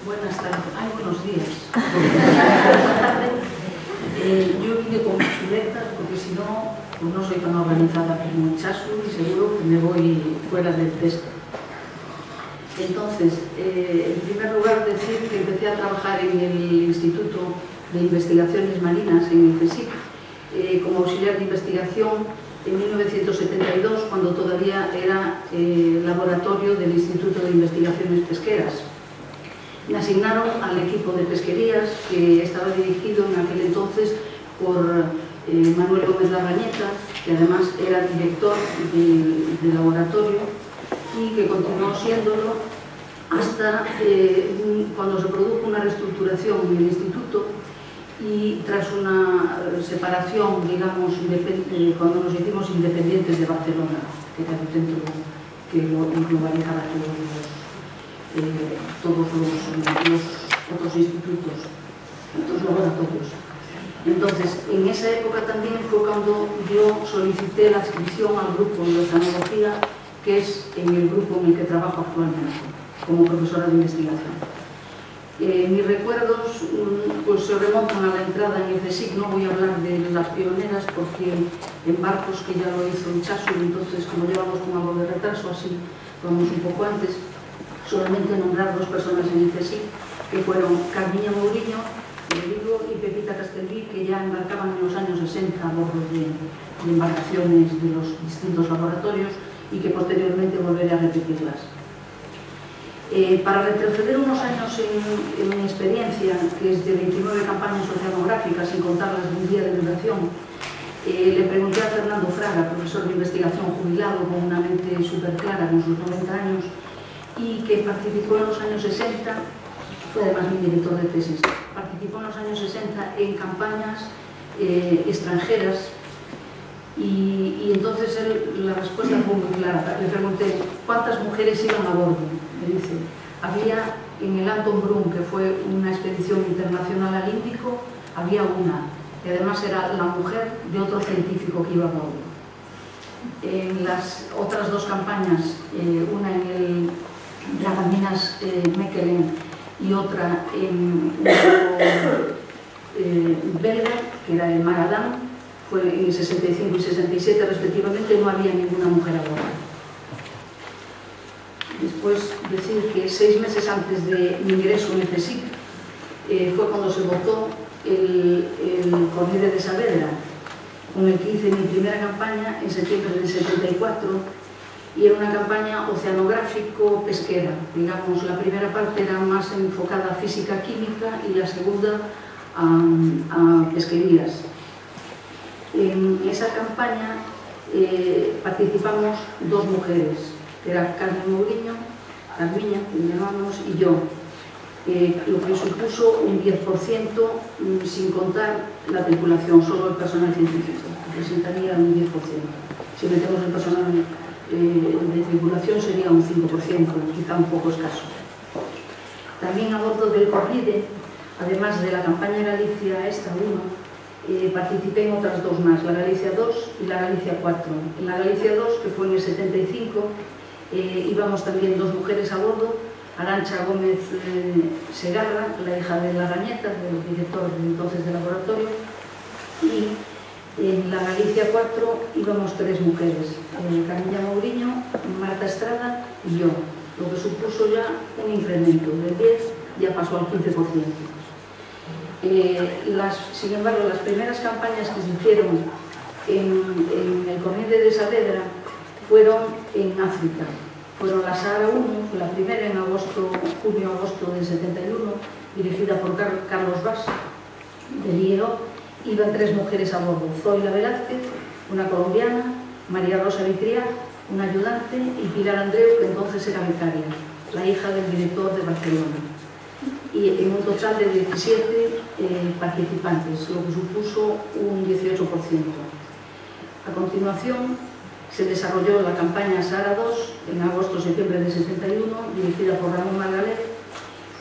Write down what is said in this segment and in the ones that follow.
Buenas tardes. Ay, buenos días. Yo vine con chuletas porque si no, pues no soy tan organizada como el Chasu y seguro que me voy fuera del texto. Entonces, en primer lugar, decir que empecé a trabajar en el Instituto de Investigaciones Marinas, en el CSIC, como auxiliar de investigación en 1972, cuando todavía era laboratorio del Instituto de Investigaciones Pesqueras. Me asignaron al equipo de pesquerías que estaba dirigido en aquel entonces por Manuel Gómez Larrañeta, que además era director de laboratorio y que continuó siéndolo hasta cuando se produjo una reestructuración en el instituto y tras una separación, digamos, cuando nos hicimos independientes de Barcelona, que era el centro que lo globalizaba todos los otros institutos, otros laboratorios. Entonces, en esa época también fue cuando yo solicité la adscripción al grupo de oceanografía, que es en el grupo en el que trabajo actualmente, como profesora de investigación. Mis recuerdos pues, se remontan a la entrada en el CSIC. No voy a hablar de las pioneras porque en barcos que ya lo hizo el Chasu, entonces como llevamos con algo de retraso, así vamos un poco antes. Solamente nombrar dos personas en el CSIC, que fueron Carmiña Mourinho, de Vigo, y Pepita Castelví, que ya embarcaban en los años 60 a bordo de embarcaciones de los distintos laboratorios y que posteriormente volveré a repetirlas. Para retroceder unos años en mi experiencia, que es de 29 campañas oceanográficas, sin contar las de un día de duración, le pregunté a Fernando Fraga, profesor de investigación jubilado, con una mente súper clara, con sus 90 años, y que participó en los años 60, fue además mi director de tesis, participó en los años 60 en campañas extranjeras y entonces la respuesta fue muy clara. Le pregunté, ¿cuántas mujeres iban a bordo? Me dice, había en el Anton Brun, que fue una expedición internacional al Índico, había una, que además era la mujer de otro científico que iba a bordo. En las otras dos campañas, una en el Dragaminas Mechelen y otra en belga, que era el Mar Adán, fue en el 65 y 67 respectivamente, no había ninguna mujer a bordo. Después decir que 6 meses antes de mi ingreso en el CSIC fue cuando se votó el Cornide de Saavedra, con el que hice mi primera campaña en septiembre del 74, y era una campaña oceanográfico-pesquera. Digamos, la primera parte era más enfocada a física-química y la segunda a pesquerías. En esa campaña participamos dos mujeres, que era Carmen Mourinho, Carmiña, que llamamos, y yo, lo que supuso un 10%, sin contar la tripulación, solo el personal científico, representaría un 10%. Si metemos el personal de tripulación sería un 5%, quizá un poco escaso. También a bordo del Cornide, además de la campaña Galicia esta 1, participé en otras dos más, la Galicia 2 y la Galicia 4. En la Galicia 2, que fue en el 75, íbamos también dos mujeres a bordo, Arantxa Gómez Segarra, la hija de Larrañeta, del director entonces del laboratorio, y en la Galicia 4 íbamos 3 mujeres, Carmiña Mourinho, Marta Estrada y yo, lo que supuso ya un incremento, del 10 ya pasó al 15%. Sin embargo, las primeras campañas que se hicieron en el Cornide de Saavedra fueron en África. Fueron la Sahara 1, fue la primera en junio-agosto del 71, dirigida por Carlos Vaz, de Liero. Iban 3 mujeres a bordo, Zoila Velázquez, una colombiana, María Rosa Vitriá, una ayudante, y Pilar Andreu, que entonces era becaria, la hija del director de Barcelona. Y en un total de 17 participantes, lo que supuso un 18%. A continuación, se desarrolló la campaña Sahara 2 en agosto-septiembre de 71, dirigida por Ramón Margalef,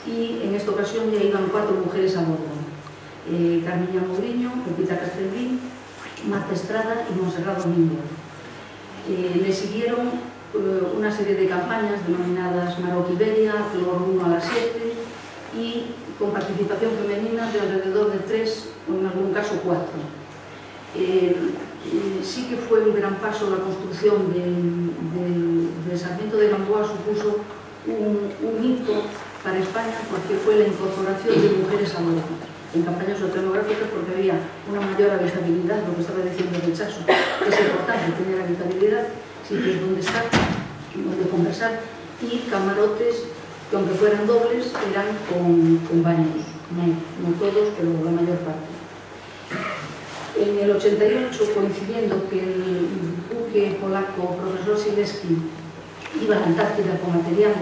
y en esta ocasión ya iban 4 mujeres a bordo. Carmiña Mourinho, Pepita Castelví, Marta Estrada y Monserrat Domingo. Le siguieron una serie de campañas denominadas Maroc Iberia, Flor 1 a las 7, y con participación femenina de alrededor de 3 o en algún caso 4. Sí que fue un gran paso la construcción del Sarmiento de Gamboa, supuso un hito para España porque fue la incorporación de mujeres a bordo en campañas oceanográficas, porque había una mayor habitabilidad, lo que estaba diciendo el Chaso, que es importante tener habitabilidad, sitios donde estar, donde conversar, y camarotes que aunque fueran dobles eran con baños, no todos, pero la mayor parte. En el 88, coincidiendo que el buque polaco profesor Sileski iba a la Antártida con material,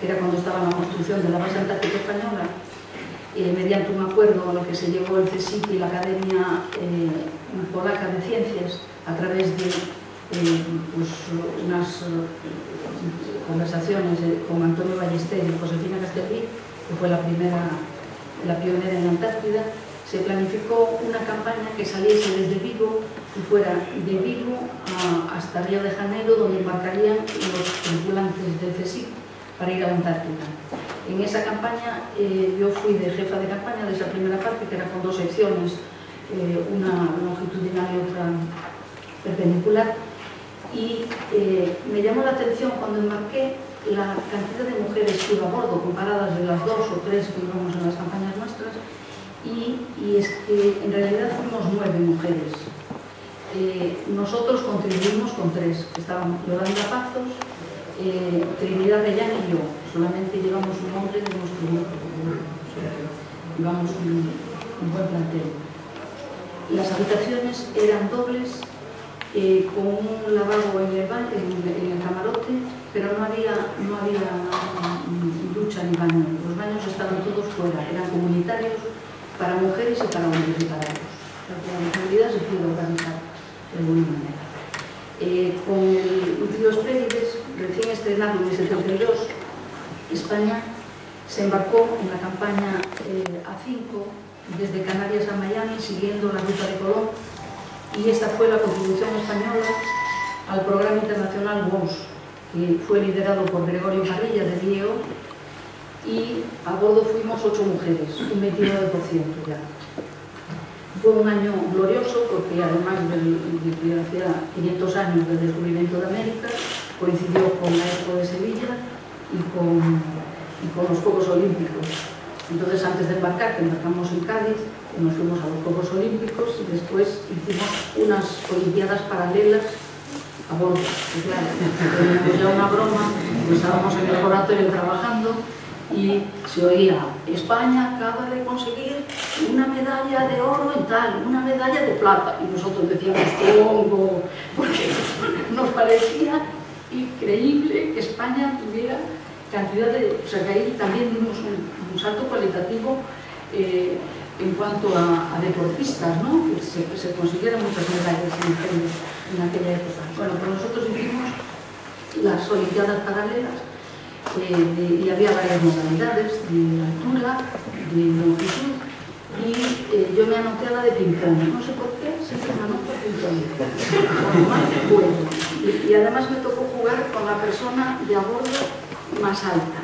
que era cuando estaba la construcción de la base antártica española, mediante un acuerdo a lo que se llevó el CSIC y la Academia Polaca de Ciencias a través de unas conversaciones con Antonio Ballester y Josefina Castelví, que fue la pionera en la Antártida, se planificó una campaña que saliese desde Vigo y fuera de Vigo hasta Río de Janeiro, donde embarcarían los tripulantes del CSIC para ir a la Antártida. En esa campaña yo fui de jefa de campaña de esa primera parte, que era con 2 secciones, una longitudinal y otra perpendicular, y me llamó la atención cuando embarqué la cantidad de mujeres que iba a bordo, comparadas de las 2 o 3 que íbamos en las campañas nuestras, y es que en realidad fuimos 9 mujeres. Nosotros contribuimos con 3, que estaban Yolanda Pazos, Trinidad Reyán y yo. Solamente llevamos un hombre de nuestro grupo, llevamos un buen plantel. Las habitaciones eran dobles, con un lavabo en el camarote, pero no había ducha ni baño. Los baños estaban todos fuera, eran comunitarios para mujeres y para hombres separados. La municipalidad se pudo organizar de alguna manera. Con el río Espérides, recién estrenado en el 72, España se embarcó en la campaña A5 desde Canarias a Miami, siguiendo la ruta de Colón, y esta fue la contribución española al programa internacional WOS, que fue liderado por Gregorio Parrilla de DIEO, y a bordo fuimos 8 mujeres, un 29% ya. Fue un año glorioso porque además de que hacía 500 años del descubrimiento de América, coincidió con la Expo de Sevilla y con los Juegos Olímpicos. Entonces, antes de embarcar, que embarcamos en Cádiz, nos fuimos a los Juegos Olímpicos y después hicimos unas Olimpiadas paralelas a bordo. Y claro, teníamos ya una broma, pues estábamos en el laboratorio trabajando y se oía: España acaba de conseguir una medalla de oro en tal, una medalla de plata, y nosotros decíamos Congo, porque nos parecía increíble que España tuviera cantidad de... O sea, que ahí también dimos un salto cualitativo en cuanto a deportistas, ¿no? Que se consiguieran muchas medallas en aquella época. Bueno, pues nosotros hicimos las Olimpiadas paralelas, y había varias modalidades de altura, de longitud, y yo me anoté a la de ping-pong. No sé por qué, siempre me anoto a ping-pong. Y además me tocó jugar con la persona de a bordo más alta.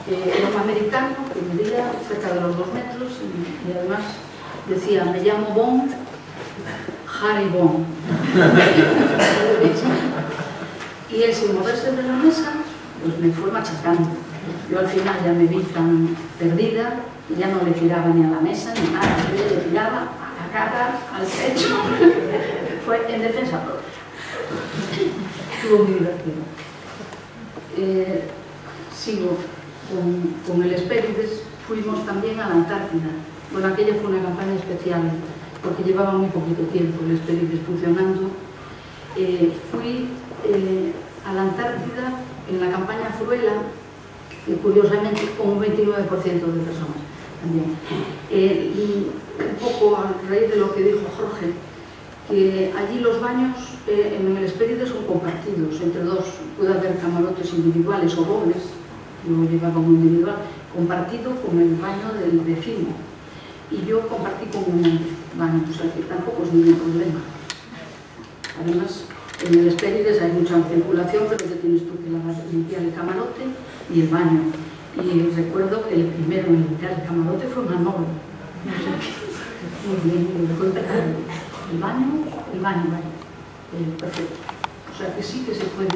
Era un americano que medía cerca de los 2 metros y además decía: me llamo Bond, Harry Bond. Y él, sin moverse de la mesa, pues me fue machacando. Yo al final ya me vi tan perdida y ya no le tiraba ni a la mesa ni nada, le tiraba a la cara, al pecho. Fue en defensa propia. Estuvo muy divertido. Sigo con el Hespérides. Fuimos también a la Antártida. Bueno, aquella fue una campaña especial porque llevaba muy poquito tiempo el Hespérides funcionando. Fui a la Antártida en la campaña Fruela, curiosamente con un 29% de personas también. Un poco a raíz de lo que dijo Jorge, que allí los baños en el Hespérides son compartidos entre 2, puede haber camarotes individuales o dobles, yo llevaba un individual, compartido con el baño del vecino, y yo compartí con un baño, o sea que tampoco es ningún problema. Además, en el Hespérides hay mucha circulación, pero que tienes tú que limpiar el camarote y el baño. Y recuerdo que el primero en limpiar el camarote fue Manolo. Muy bien, fue impecable. El baño, perfecto. O sea que sí que se puede,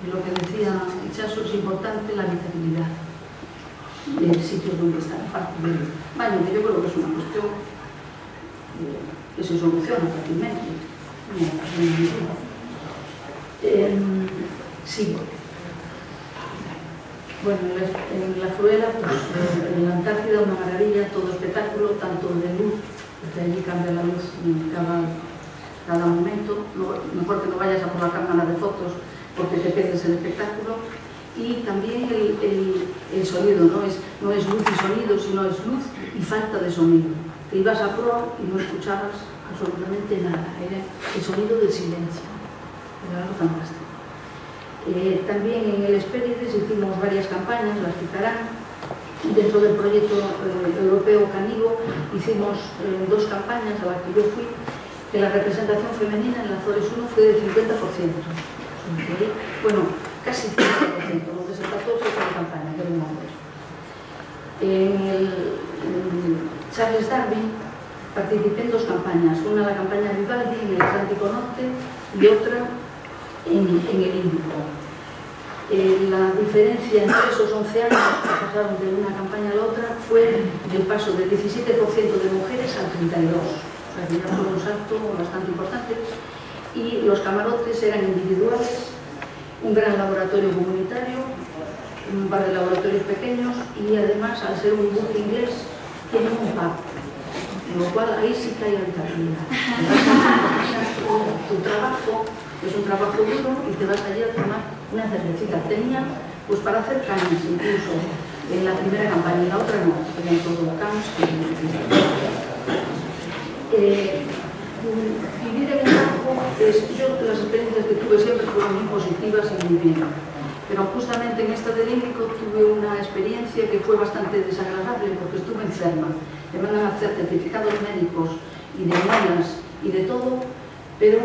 lo que decía Ichazo, es importante la habitabilidad del sitio donde está, aparte del baño, que yo creo que es una cuestión que se soluciona fácilmente. Sigo. Bueno, en la Fruela, pues, en la Antártida, una maravilla, todo espectáculo, tanto de luz, porque allí cambia la luz cada momento. Mejor que no vayas a por la cámara de fotos porque te pierdes el espectáculo. Y también el sonido, no es luz y sonido, sino es luz y falta de sonido. Te ibas a proa y no escuchabas absolutamente nada, era el sonido del silencio, era algo fantástico. También en el Hespérides hicimos varias campañas, las citarán. Dentro del proyecto europeo Canigo hicimos 2 campañas a las que yo fui, que la representación femenina en la Azores 1 fue del 50%. Bueno, casi 50%, lo que se trató fue una campaña, que era un hombre. En Charles Darwin participé en 2 campañas, una la campaña Vivaldi en el Atlántico Norte y otra en el Índico. La diferencia entre esos 11 años que pasaron de una campaña a la otra fue el paso del 17% de mujeres al 32%. O sea, que ya fue un salto bastante importante. Y los camarotes eran individuales, un gran laboratorio comunitario, un par de laboratorios pequeños y además, al ser un buque inglés, tiene un pub. Con lo cual, ahí sí que hay habitabilidad. Tu trabajo es un trabajo duro y te vas allí a tomar una cervecita. Tenía, pues, para hacer cañas, incluso en la primera campaña, y la otra no, tenían todo cañas. Vivir en el campo, yo las experiencias que tuve siempre fueron muy positivas y muy bien. Pero justamente en esta del Índico tuve una experiencia que fue bastante desagradable porque estuve enferma. Me mandan a hacer certificados médicos y de muelas y de todo, pero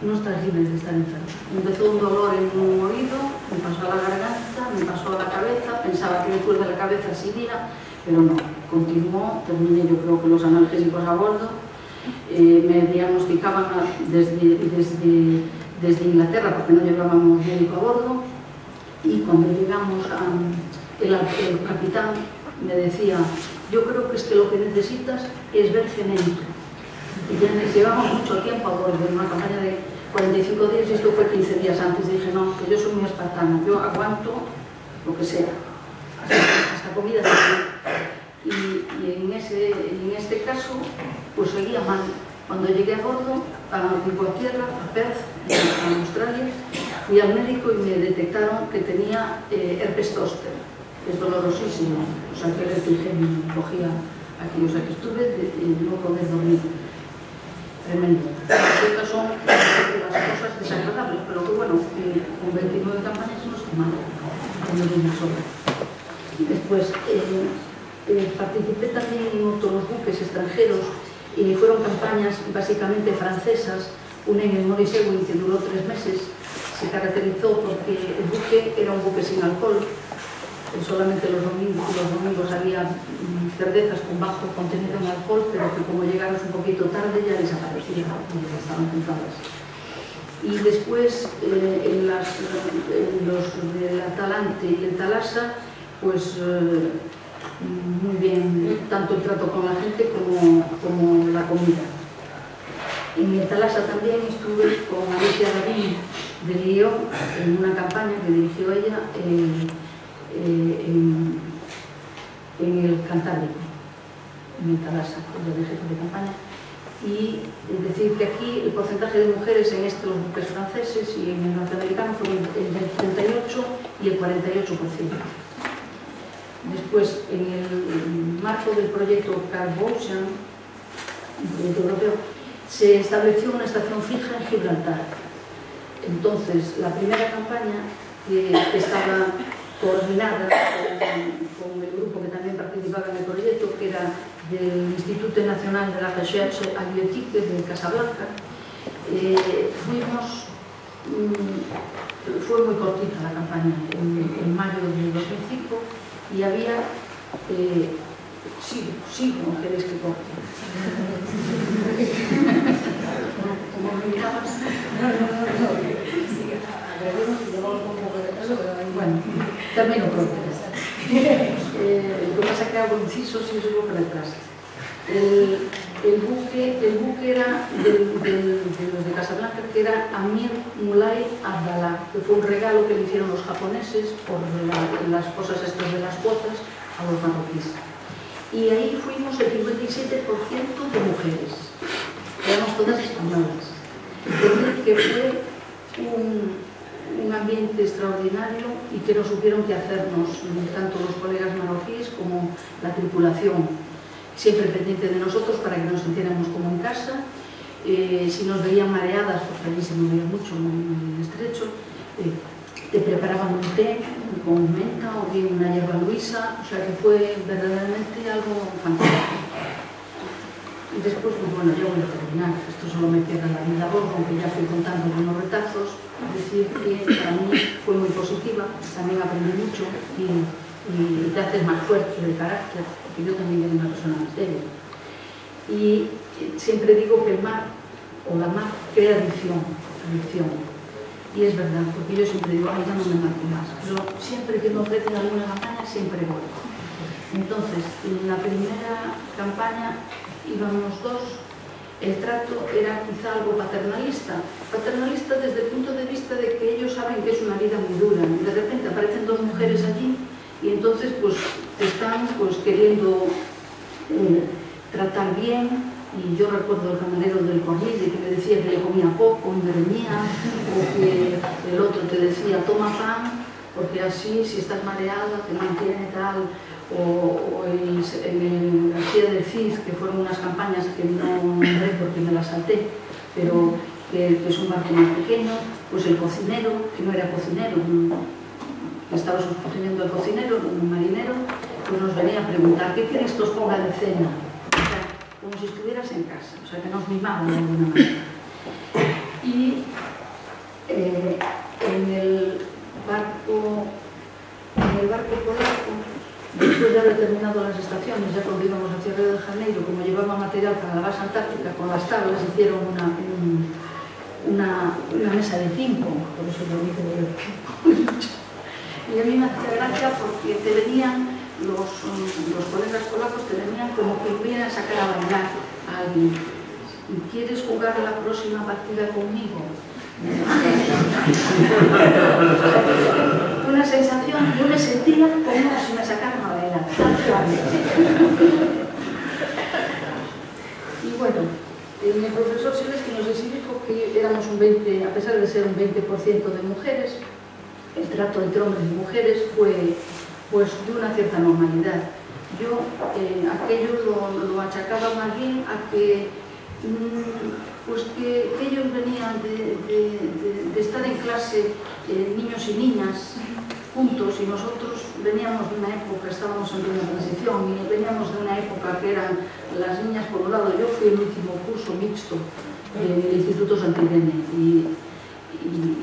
no estás libre de estar enfermo. Empezó un dolor en un oído, me pasó a la garganta, me pasó a la cabeza, pensaba que después de la cabeza sí iría, pero no, continuó, terminé yo creo que los analgésicos a bordo, me diagnosticaban desde Inglaterra porque no llevábamos médico a bordo, y cuando llegamos el capitán me decía: yo creo que es que lo que necesitas es ver cemento. Y ya llevamos mucho tiempo a bordo, en una campaña de 45 días, y esto fue 15 días antes. Dije: no, que yo soy muy espartana, yo aguanto lo que sea, hasta comida de y en este caso, pues seguía mal. Cuando llegué a bordo, a tierra, a Perth, a Australia, fui al médico y me detectaron que tenía herpes zóster. Es dolorosísimo, o sea que el trigémino cogía aquí, o sea que estuve de no poder dormir. Tremendo. Estas son las cosas desagradables, pero que bueno, con 29 campañas no está mal, no es una sola. Después, participé también en otros buques extranjeros y fueron campañas básicamente francesas, una en el Maurice Ewing que duró 3 meses, se caracterizó porque el buque era un buque sin alcohol, solamente los domingos había cervezas con bajo contenido en alcohol, pero que como llegaron un poquito tarde ya desaparecían, ya estaban juntadas. Y después en los del Atalante y el Thalassa, pues muy bien, tanto el trato con la gente como la comida. En el Thalassa también estuve con Alicia David de Lyon en una campaña que dirigió ella en el Cantábrico, en el Thalassa, de jefe de campaña. Y decir que aquí el porcentaje de mujeres en estos buques franceses y en el norteamericano fue el del 38 y el 48%. Después, en el marco del proyecto Carb Ocean, un proyecto europeo, se estableció una estación fija en Gibraltar. Entonces, la primera campaña, que estaba coordinada con el grupo que también participaba en el proyecto, que era del Instituto Nacional de la Recherche Halieutique de Casablanca, fuimos fue muy cortita la campaña, en mayo de 2005, y había sí, mujeres que cortan. ¿Cómo me mirabas? Bueno, termino pronto. Lo que pasa es que hago incisos y eso es lo que retrasa. El buque era de los de Casablanca, que era Amir Mulay Abdallah, que fue un regalo que le hicieron los japoneses por las cosas estas de las cuotas a los marroquíes. Y ahí fuimos el 57% de mujeres, éramos todas españolas. Que fue un ambiente extraordinario y que no supieron qué hacernos, tanto los colegas marroquíes como la tripulación, siempre pendiente de nosotros para que nos sintiéramos como en casa. Si nos veían mareadas, porque allí se movía mucho, muy estrecho, te preparaban un té con menta o bien una hierba luisa, o sea que fue verdaderamente algo fantástico. Y después, pues bueno, ya voy a terminar, esto solo me queda la vida a bordo, aunque ya fui contando unos retazos, es decir, que para mí fue muy positiva, también aprendí mucho y te haces más fuerte de carácter, porque yo también era una persona más débil. Y siempre digo que el mar, o la mar, crea adicción. Y es verdad, porque yo siempre digo, ay, ya no me marco más, pero siempre que me ofrecen alguna campaña, siempre voy. Entonces, en la primera campaña íbamos dos, el trato era quizá algo paternalista desde el punto de vista de que ellos saben que es una vida muy dura. De repente aparecen dos mujeres allí y entonces pues te están pues queriendo tratar bien. Y yo recuerdo el camarero del Corride que me decía que le comía poco y me reñía, o que el otro te decía toma pan, porque así si estás mareada te mantiene tal, o el García del Cid, que fueron unas campañas que no nombré porque me las salté, pero que es un barco más pequeño, pues el cocinero, que no era cocinero, que estaba sustituyendo al cocinero, un marinero, pues nos venía a preguntar, ¿qué queréis que os ponga de cena? Como si estuvieras en casa, o sea que nos mimaban de alguna manera. Y en el barco polaco, después de haber terminado las estaciones, ya cuando íbamos hacia Río de Janeiro, como llevaba material para la base antártica, con las tablas hicieron una mesa de ping-pong, por eso lo dije de mucho. Y a mí me hacía gracia porque te venían los colegas polacos, te venían como que hubieran sacar a bailar a alguien. ¿Quieres jugar la próxima partida conmigo? Una sensación, yo me sentía como si me sacaran a bailar. Y bueno, mi profesor Silvestre nos dijo que éramos un 20%, a pesar de ser un 20% de mujeres, el trato entre hombres y mujeres fue pues de una cierta normalidad. Yo aquello lo achacaba más bien a que pues que ellos venían de estar en clase niños y niñas juntos, y nosotros veníamos de una época, estábamos en una transición, y veníamos de una época que eran las niñas por un lado. Yo fui el último curso mixto del Instituto Santillane y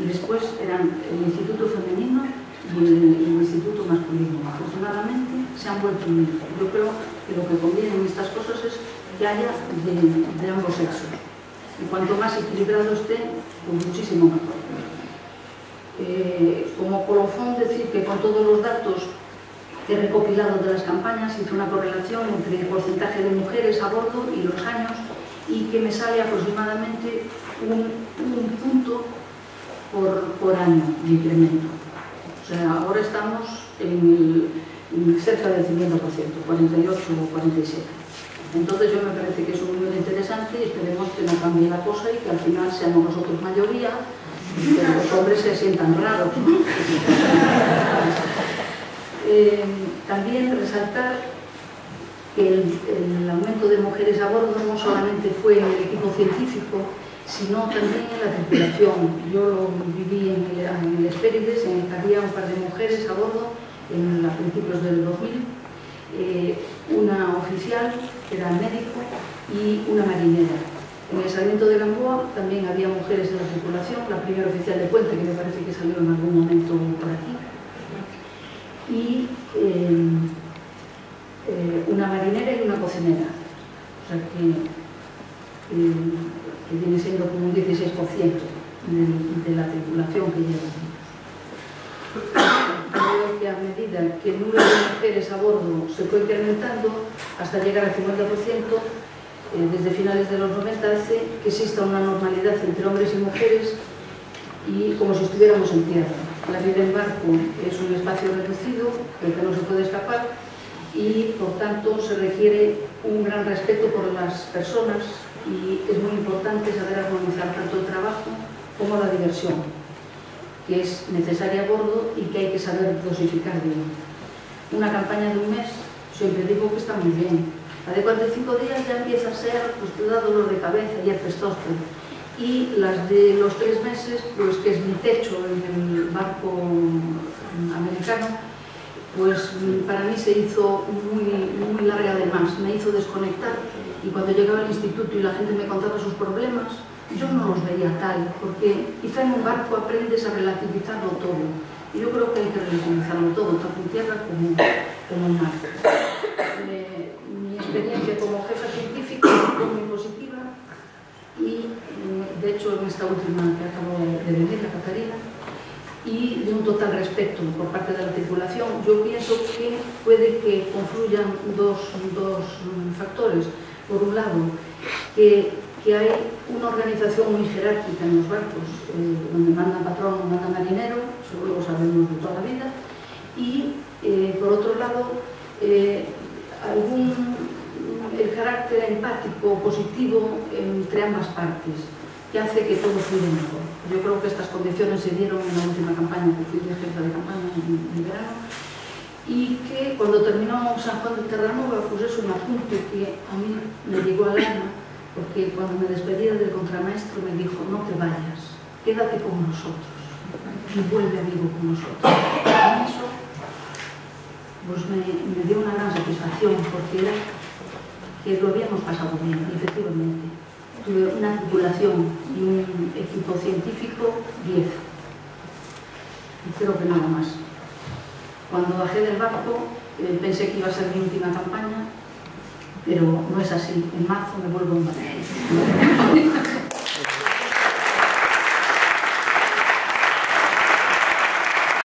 después eran el Instituto Femenino y el instituto masculino. Afortunadamente se han vuelto unidos. Yo creo que lo que conviene en estas cosas es que haya de ambos sexos. Y cuanto más equilibrado esté, pues muchísimo mejor. Como colofón, decir que con todos los datos que he recopilado de las campañas hice una correlación entre el porcentaje de mujeres a bordo y los años, y que me sale aproximadamente un punto por año de incremento. O sea, ahora estamos en cerca del 50%, 48 o 47. Entonces yo me parece que es un número interesante y esperemos que no cambie la cosa y que al final seamos nosotros mayoría y que los hombres se sientan raros, ¿no? También resaltar que el aumento de mujeres a bordo no solamente fue en el equipo científico, sino también en la tripulación. Yo lo viví en el Hespérides, en el que había un par de mujeres a bordo a principios del 2000, una oficial, que era médico, y una marinera. En esa Sarmiento de Gamboa también había mujeres en la tripulación, la primera oficial de puente, que me parece que salió en algún momento por aquí, y una marinera y una cocinera, o sea que viene siendo como un 16% de la tripulación que lleva. Creo que a medida que el número de mujeres a bordo se fue incrementando hasta llegar al 50%, desde finales de los 90 hace que exista una normalidad entre hombres y mujeres y como si estuviéramos en tierra. La vida en barco es un espacio reducido del que no se puede escapar y por tanto se requiere un gran respeto por las personas y es muy importante saber armonizar tanto el trabajo como la diversión, que es necesaria a bordo y que hay que saber dosificar bien. Una campaña de un mes, siempre digo que está muy bien. La de 45 días ya empieza a ser, pues te da dolor de cabeza y el testosterona. Y las de los 3 meses, pues que es mi techo en el barco americano, pues para mí se hizo muy larga de más, me hizo desconectar y cuando llegaba al instituto y la gente me contaba sus problemas, yo no los veía tal, porque quizá en un barco aprendes a relativizarlo todo y yo creo que hay que relativizarlo todo, tanto en tierra como en mar. Mi experiencia como jefa científica fue muy positiva y de hecho en esta última que acabo de venir, la Catarina, y de un total respeto por parte de la tripulación. Yo pienso que puede que confluyan dos factores. Por un lado, que hay una organización muy jerárquica en los barcos, donde manda patrón, manda marinero, eso lo sabemos de toda la vida, y por otro lado, el carácter empático, positivo entre ambas partes, que hace que todo fluya mejor. Yo creo que estas condiciones se dieron en la última campaña que fui de jefa de campaña en verano y que cuando terminó San Juan de Terranova, pues es un apunte que a mí me llegó al alma, porque cuando me despedía del contramaestro me dijo: no te vayas, quédate con nosotros y vuelve amigo con nosotros. Y eso pues me dio una gran satisfacción, porque era que lo habíamos pasado bien, y efectivamente. Tuve una tripulación y un equipo científico 10. Y creo que nada más. Cuando bajé del barco pensé que iba a ser mi última campaña, pero no es así. En marzo me vuelvo a Madrid.